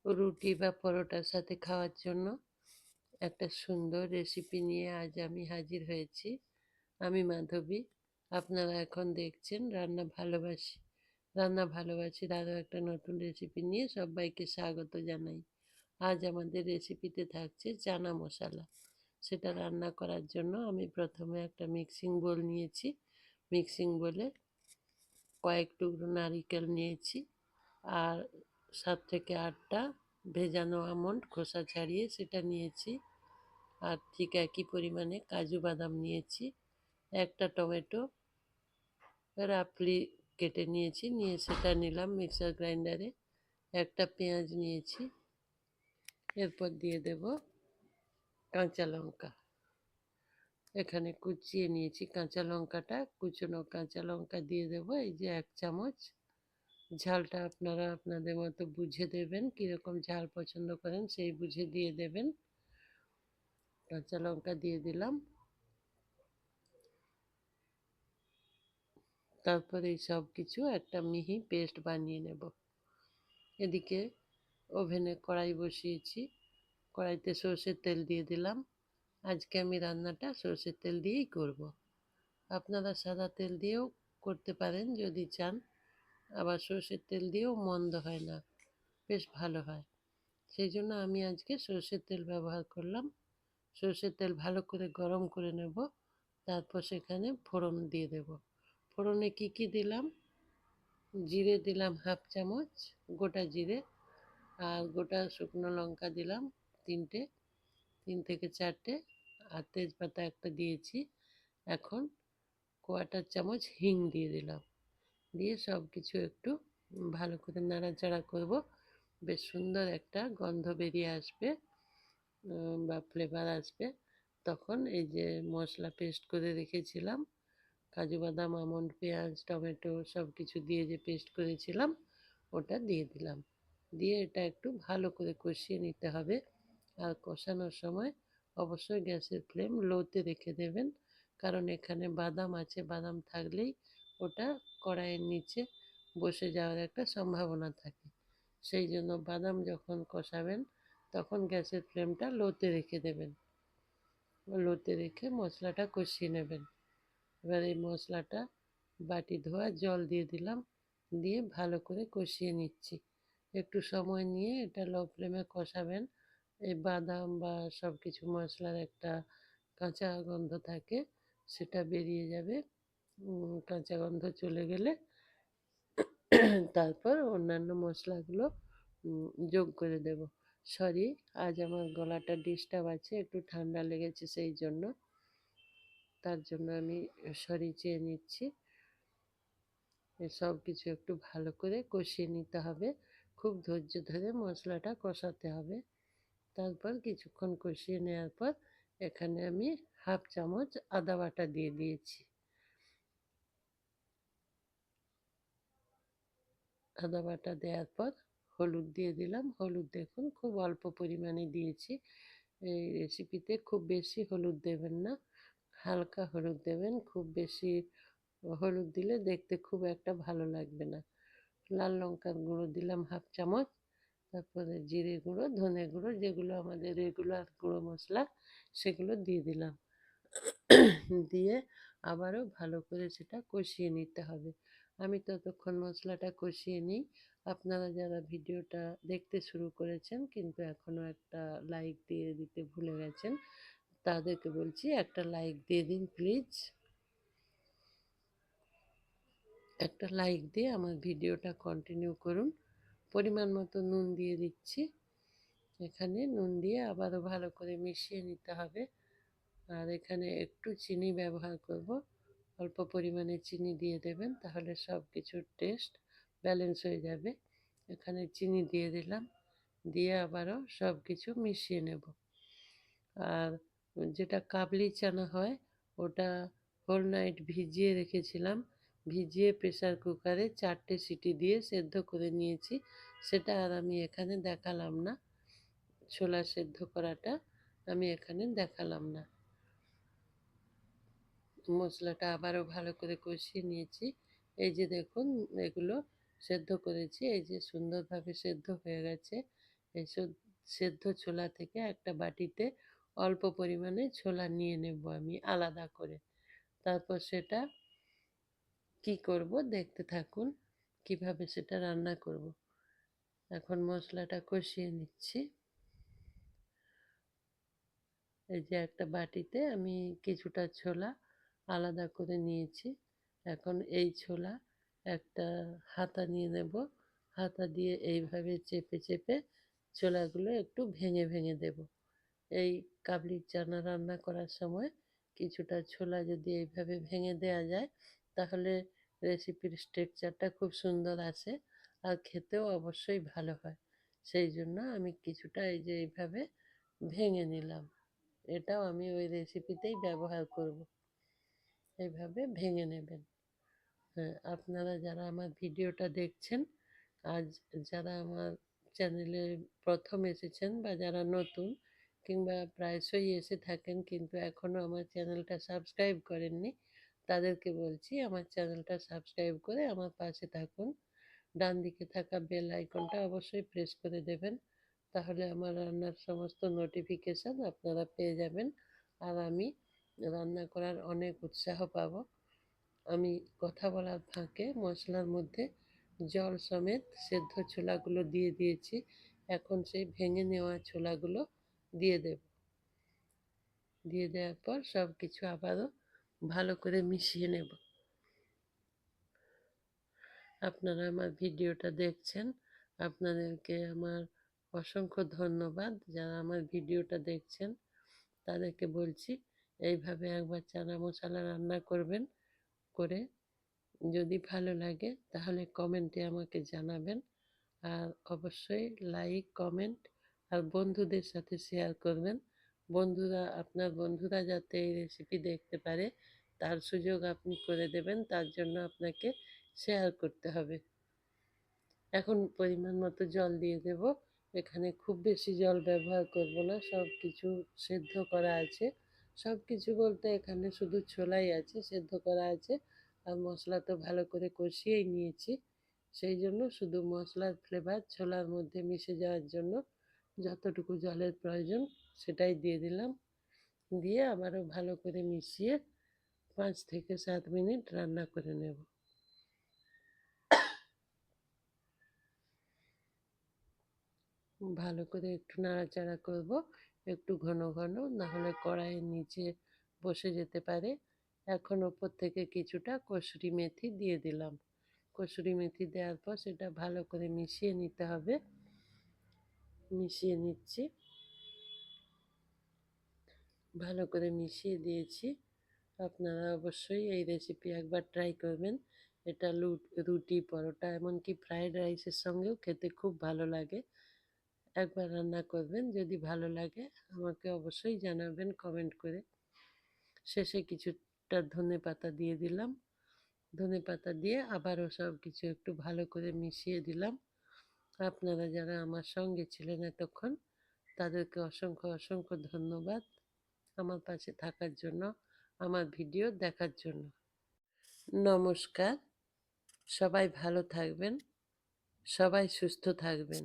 রুটি বা পরোটার সাথে খাওয়ার জন্য একটা সুন্দর রেসিপি নিয়ে আজ আমি হাজির হয়েছি। আমি মাধবী। আপনারা এখন দেখছেন রান্না ভালোবাসির আরও একটা নতুন রেসিপি নিয়ে সবাইকে স্বাগত জানাই। আজ আমাদের রেসিপিতে থাকছে চানা মশলা। সেটা রান্না করার জন্য আমি প্রথমে একটা মিক্সিং বোল নিয়েছি। মিক্সিং বোলে কয়েক টুকরো নারিকেল নিয়েছি, আর 7 থেকে 8টা ভেজানো আমন্ড খোসা ছাড়িয়ে সেটা নিয়েছি, আর ঠিক একই পরিমাণে কাজু বাদাম নিয়েছি। একটা টমেটো রাফলি কেটে নিয়েছি, নিয়ে সেটা নিলাম মিক্সার গ্রাইন্ডারে। একটা পেঁয়াজ নিয়েছি, এরপর দিয়ে দেব কাঁচা লঙ্কা। এখানে কুচিয়ে নিয়েছি কাঁচা লঙ্কাটা, কুচনো কাঁচা লঙ্কা দিয়ে দেবো এই যে 1 চামচ। ঝালটা আপনারা আপনাদের মতো বুঝে দেবেন, কীরকম ঝাল পছন্দ করেন সেই বুঝে দিয়ে দেবেন। কাঁচা লঙ্কা দিয়ে দিলাম। তারপর এই সব কিছু একটা মিহি পেস্ট বানিয়ে নেব। এদিকে ওভেনে কড়াই বসিয়েছি, কড়াইতে সর্ষের তেল দিয়ে দিলাম। আজকে আমি রান্নাটা সর্ষের তেল দিয়েই করব। আপনারা সাদা তেল দিয়েও করতে পারেন যদি চান, আবার সর্ষের তেল দিয়েও মন্দ হয় না, বেশ ভালো হয়। সেই জন্য আমি আজকে সর্ষের তেল ব্যবহার করলাম। সর্ষের তেল ভালো করে গরম করে নেব, তারপর সেখানে ফোড়ন দিয়ে দেব। ফোড়নে কি কি দিলাম: জিরে দিলাম 1/2 চামচ, গোটা জিরে, আর গোটা শুকনো লঙ্কা দিলাম 3টে, 3 থেকে 4টে, আর তেজপাতা একটা দিয়েছি। এখন 1/4 চামচ হিং দিয়ে দিলাম। দিয়ে সব কিছু একটু ভালো করে নাড়াচাড়া করব। বেশ সুন্দর একটা গন্ধ বেরিয়ে আসবে বা ফ্লেভার আসবে। তখন এই যে মশলা পেস্ট করে রেখেছিলাম, কাজু বাদাম আমন্ড পেঁয়াজ টমেটো সব কিছু দিয়ে যে পেস্ট করেছিলাম, ওটা দিয়ে দিলাম। দিয়ে এটা একটু ভালো করে কষিয়ে নিতে হবে। আর কষানোর সময় অবশ্যই গ্যাসের ফ্লেম লোতে রেখে দেবেন, কারণ এখানে বাদাম আছে, বাদাম থাকলেই ওটা কড়াইয়ের নিচে বসে যাওয়ার একটা সম্ভাবনা থাকে। সেই জন্য বাদাম যখন কষাবেন তখন গ্যাসের ফ্লেমটা লোতে রেখে দেবেন। লোতে রেখে মশলাটা কষিয়ে নেবেন। এবার এই মশলাটা বাটি ধোয়া জল দিয়ে দিলাম, দিয়ে ভালো করে কষিয়ে নিচ্ছি। একটু সময় নিয়ে এটা লো ফ্লেমে কষাবেন। এই বাদাম বা সব কিছু মশলার একটা কাঁচা গন্ধ থাকে, সেটা বেরিয়ে যাবে। কাঁচা গন্ধ চলে গেলে তারপর অন্যান্য মশলাগুলো যোগ করে দেব। সরি, আজ আমার গলাটা ডিস্টার্ব আছে, একটু ঠান্ডা লেগেছে, সেই জন্য তার জন্য আমি সরি চেয়ে নিচ্ছি। সব কিছু একটু ভালো করে কষিয়ে নিতে হবে, খুব ধৈর্য ধরে মশলাটা কষাতে হবে। তারপর কিছুক্ষণ কষিয়ে নেওয়ার পর এখানে আমি 1/2 চামচ আদা বাটা দিয়ে দিয়েছি। আদা বাটা দেওয়ার পর হলুদ দিয়ে দিলাম। হলুদ দেখুন খুব অল্প পরিমাণে দিয়েছি। এই রেসিপিতে খুব বেশি হলুদ দেবেন না, হালকা হলুদ দেবেন। খুব বেশি হলুদ দিলে দেখতে খুব একটা ভালো লাগবে না। লাল লঙ্কার গুঁড়ো দিলাম 1/2 চামচ। তারপরে জিরে গুঁড়ো ধনে গুঁড়ো, যেগুলো আমাদের রেগুলার গুঁড়ো মশলা, সেগুলো দিয়ে দিলাম। দিয়ে আবারও ভালো করে সেটা কষিয়ে নিতে হবে। আমি ততক্ষণ মশলাটা কষিয়ে নিই। আপনারা যারা ভিডিওটা দেখতে শুরু করেছেন কিন্তু এখনও একটা লাইক দিয়ে দিতে ভুলে গেছেন, তাদেরকে বলছি একটা লাইক দিয়ে দিন প্লিজ। একটা লাইক দিয়ে আমার ভিডিওটা কন্টিনিউ করুন। পরিমাণ মতো নুন দিয়ে দিচ্ছি। এখানে নুন দিয়ে আবারও ভালো করে মিশিয়ে নিতে হবে। আর এখানে একটু চিনি ব্যবহার করব, অল্প পরিমাণে চিনি দিয়ে দেবেন, তাহলে সব কিছুর টেস্ট ব্যালেন্স হয়ে যাবে। এখানে চিনি দিয়ে দিলাম, দিয়ে আবারও সব কিছু মিশিয়ে নেব। আর যেটা কাবলি চানা হয়, ওটা হোল নাইট ভিজিয়ে রেখেছিলাম। ভিজিয়ে প্রেসার কুকারে 4টে সিটি দিয়ে সেদ্ধ করে নিয়েছি। সেটা আর আমি এখানে দেখালাম না, ছোলা সেদ্ধ করাটা আমি এখানে দেখালাম না। মশলাটা আবারও ভালো করে কষিয়ে নিয়েছি। এই যে দেখুন, এগুলো সেদ্ধ করেছি, এই যে সুন্দরভাবে সেদ্ধ হয়ে গেছে। এই সেদ্ধ ছোলা থেকে একটা বাটিতে অল্প পরিমাণে ছোলা নিয়ে নেব আমি আলাদা করে। তারপর সেটা কি করব দেখতে থাকুন, কিভাবে সেটা রান্না করব। এখন মশলাটা কষিয়ে নিচ্ছি। এই যে একটা বাটিতে আমি কিছুটা ছোলা আলাদা করে নিয়েছি। এখন এই ছোলা একটা হাতা নিয়ে নেব। হাতা দিয়ে এইভাবে চেপে চেপে ছোলাগুলো একটু ভেঙে ভেঙে দেব। এই কাবলি চানা রান্না করার সময় কিছুটা ছোলা যদি এইভাবে ভেঙে দেওয়া যায়, তাহলে রেসিপির স্ট্রাকচারটা খুব সুন্দর আসে আর খেতেও অবশ্যই ভালো হয়। সেই জন্য আমি কিছুটা এই যে এইভাবে ভেঙে নিলাম। এটাও আমি ওই রেসিপিতেই ব্যবহার করব। এইভাবে ভেঙে নেবেন। হ্যাঁ, আপনারা যারা আমার ভিডিওটা দেখছেন, আজ যারা আমার চ্যানেলে প্রথম এসেছেন বা যারা নতুন কিংবা প্রায়শই এসে থাকেন কিন্তু এখনও আমার চ্যানেলটা সাবস্ক্রাইব করেননি, তাদেরকে বলছি আমার চ্যানেলটা সাবস্ক্রাইব করে আমার পাশে থাকুন। ডান দিকে থাকা বেল আইকনটা অবশ্যই প্রেস করে দেবেন, তাহলে আমার রান্নার সমস্ত নোটিফিকেশান আপনারা পেয়ে যাবেন আর আমি রান্না করার অনেক উৎসাহ পাব। আমি কথা বলার ফাঁকে মশলার মধ্যে জল সমেত সেদ্ধ ছোলাগুলো দিয়ে দিয়েছি। এখন সেই ভেঙে নেওয়া ছোলাগুলো দিয়ে দেব। দিয়ে দেওয়ার পর সব কিছু আবারও ভালো করে মিশিয়ে নেব। আপনারা আমার ভিডিওটা দেখছেন, আপনাদেরকে আমার অসংখ্য ধন্যবাদ। যারা আমার ভিডিওটা দেখছেন তাদেরকে বলছি এইভাবে একবার চানা মশলা রান্না করবেন। করে যদি ভালো লাগে তাহলে কমেন্টে আমাকে জানাবেন আর অবশ্যই লাইক কমেন্ট আর বন্ধুদের সাথে শেয়ার করবেন। আপনার বন্ধুরা যাতে এই রেসিপি দেখতে পারে তার সুযোগ আপনি করে দেবেন, তার জন্য আপনাকে শেয়ার করতে হবে। এখন পরিমাণ মতো জল দিয়ে দেব। এখানে খুব বেশি জল ব্যবহার করব না, সব কিছু সেদ্ধ করা আছে। সব কিছু বলতে এখানে শুধু ছোলাই আছে, সেদ্ধ করা আছে আর মশলা তো ভালো করে কষিয়েই নিয়েছি। সেই জন্য শুধু মশলার ফ্লেভার ছোলার মধ্যে মিশে যাওয়ার জন্য যতটুকু জলের প্রয়োজন সেটাই দিয়ে দিলাম। দিয়ে আবারও ভালো করে মিশিয়ে 5 থেকে 7 মিনিট রান্না করে নেব। ভালো করে একটু নাড়াচাড়া করব, একটু ঘন ঘন, নাহলে কড়াইয়ের নিচে বসে যেতে পারে। এখন ওপর থেকে কিছুটা কসুরি মেথি দিয়ে দিলাম। কসুরি মেথি দেওয়ার পর সেটা ভালো করে মিশিয়ে নিতে হবে। মিশিয়ে নিচ্ছি, ভালো করে মিশিয়ে দিয়েছি। আপনারা অবশ্যই এই রেসিপি একবার ট্রাই করবেন। এটা রুটি, পরোটা, এমনকি ফ্রায়েড রাইসের সঙ্গেও খেতে খুব ভালো লাগে। একবার রান্না করবেন, যদি ভালো লাগে আমাকে অবশ্যই জানাবেন কমেন্ট করে। শেষে কিছুটা ধনেপাতা দিয়ে দিলাম। ধনেপাতা দিয়ে আবারও সব কিছু একটু ভালো করে মিশিয়ে দিলাম। আপনারা যারা আমার সঙ্গে ছিলেন এতক্ষণ তাদেরকে অসংখ্য অসংখ্য ধন্যবাদ আমার পাশে থাকার জন্য, আমার ভিডিও দেখার জন্য। নমস্কার, সবাই ভালো থাকবেন, সবাই সুস্থ থাকবেন।